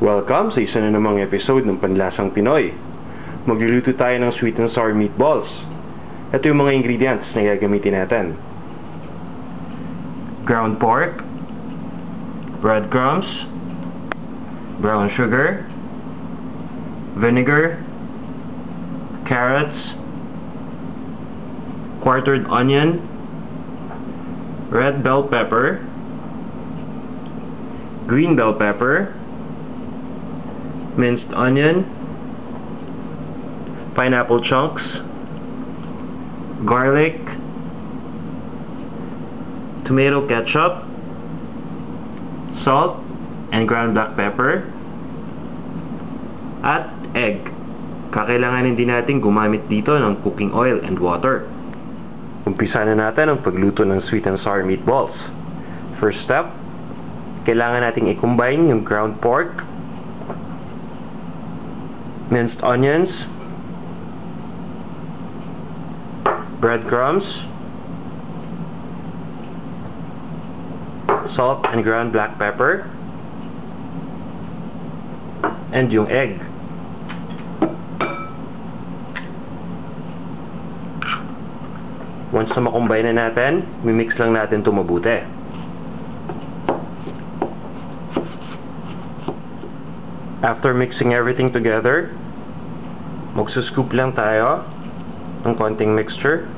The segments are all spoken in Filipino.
Welcome sa isa na namang episode ng Panlasang Pinoy. Magluluto tayo ng sweet and sour meatballs. Ito yung mga ingredients na gagamitin natin. Ground pork, breadcrumbs, brown sugar, vinegar, carrots, quartered onion, red bell pepper, green bell pepper, minced onion, pineapple chunks, garlic, tomato ketchup, salt, and ground black pepper, at egg. Kakailanganin din natin gumamit dito ng cooking oil and water. Umpisa na natin ang pagluto ng sweet and sour meatballs. First step, kailangan nating i-combine yung ground pork, minced onions, breadcrumbs, salt and ground black pepper, and yung egg. Once na makombine na natin, mimix lang natin ito mabuti. After mixing everything together, magsuscoop lang tayo ng konting mixture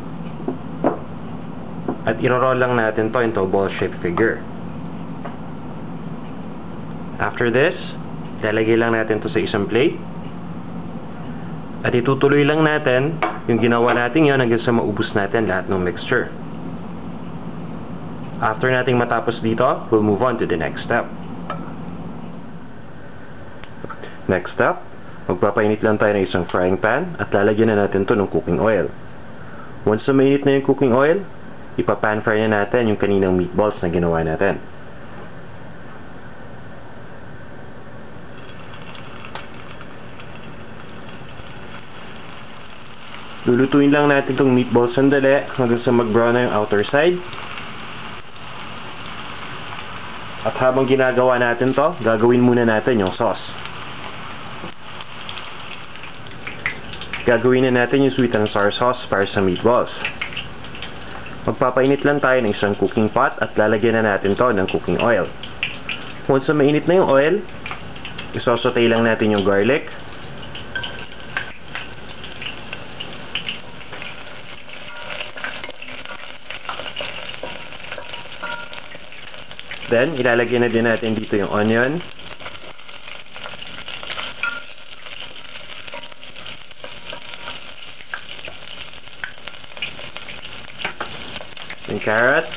at iro-roll lang natin to into a ball-shaped figure. After this, lalagay lang natin to sa isang plate at itutuloy lang natin yung ginawa natin yon hanggang sa maubos natin lahat ng mixture. After nating matapos dito, we'll move on to the next step. Next step, magpapainit lang tayo ng isang frying pan at lalagyan na natin to ng cooking oil. Once na mainit na yung cooking oil, ipa-pan fry na natin yung kaninang meatballs na ginawa natin. Lulutuin lang natin itong meatballs sandali hanggang sa mag-brown na yung outer side. At habang ginagawa natin to, gagawin muna natin yung sauce. Gagawin na natin yung sweet and sour sauce para sa meatballs. Magpapainit lang tayo ng isang cooking pot at lalagyan na natin to ng cooking oil. Once na mainit na yung oil, isosotay lang natin yung garlic, then ilalagay na din natin dito yung onion, yung carrot,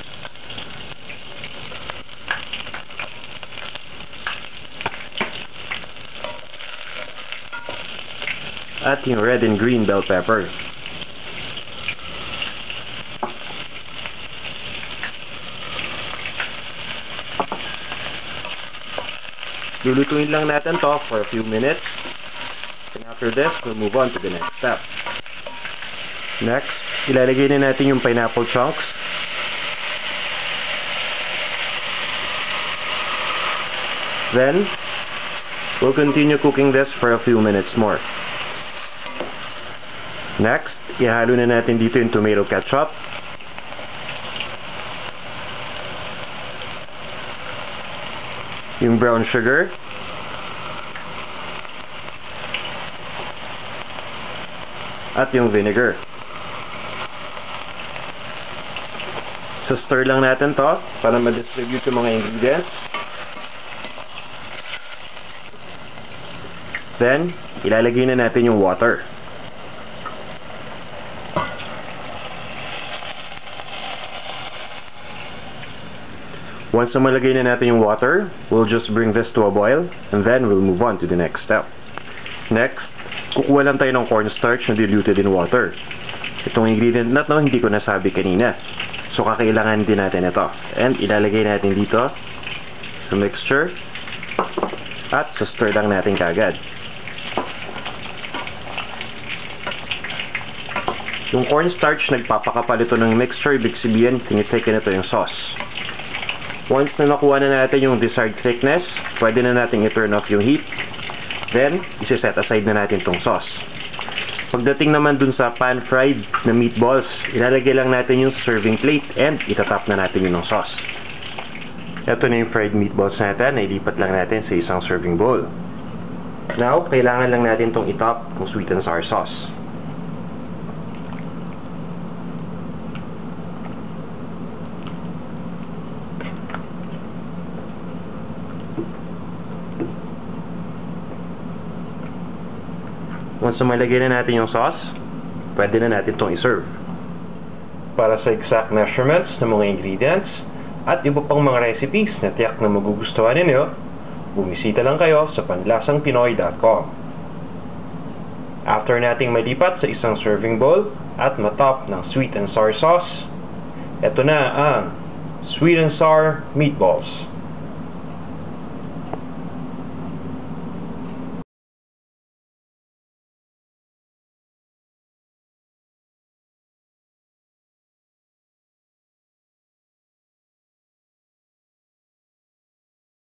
at yung red and green bell pepper. Lulutuin lang natin to for a few minutes, and after this, we'll move on to the next step. Next, ilalagay na natin yung pineapple chunks, then we'll continue cooking this for a few minutes more. Next, ihalo na natin dito yung tomato ketchup, yung brown sugar, at yung vinegar. So stir lang natin to para ma-distribute yung mga ingredients. Then, ilalagay na natin yung water. Once na malagay na natin yung water, we'll just bring this to a boil, and then we'll move on to the next step. Next, kukuha lang tayo ng cornstarch na diluted in water. Itong ingredient na to, hindi ko nasabi kanina. So, kakailangan din natin ito. And, ilalagay natin dito sa mixture at stir lang natin kagad. Yung cornstarch, nagpapakapal ito ng mixture, ibig sabihin, tinitake na ito yung sauce. Once na nakuha na natin yung desired thickness, pwede na natin i-turn off yung heat. Then, isi-set aside na natin tong sauce. Pagdating naman dun sa pan-fried na meatballs, ilalagay lang natin yung serving plate and itatap na natin yung sauce. Ito na yung fried meatballs natin, nailipat lang natin sa isang serving bowl. Now, kailangan lang natin tong itop ng sweet and sour sauce. Once na malagay na natin yung sauce, pwede na natin itong iserve. Para sa exact measurements ng mga ingredients at iba pang mga recipes na tiyak na magugustuhan ninyo, bumisita lang kayo sa panlasangpinoy.com. After nating malipat sa isang serving bowl at matop ng sweet and sour sauce, ito na ang sweet and sour meatballs.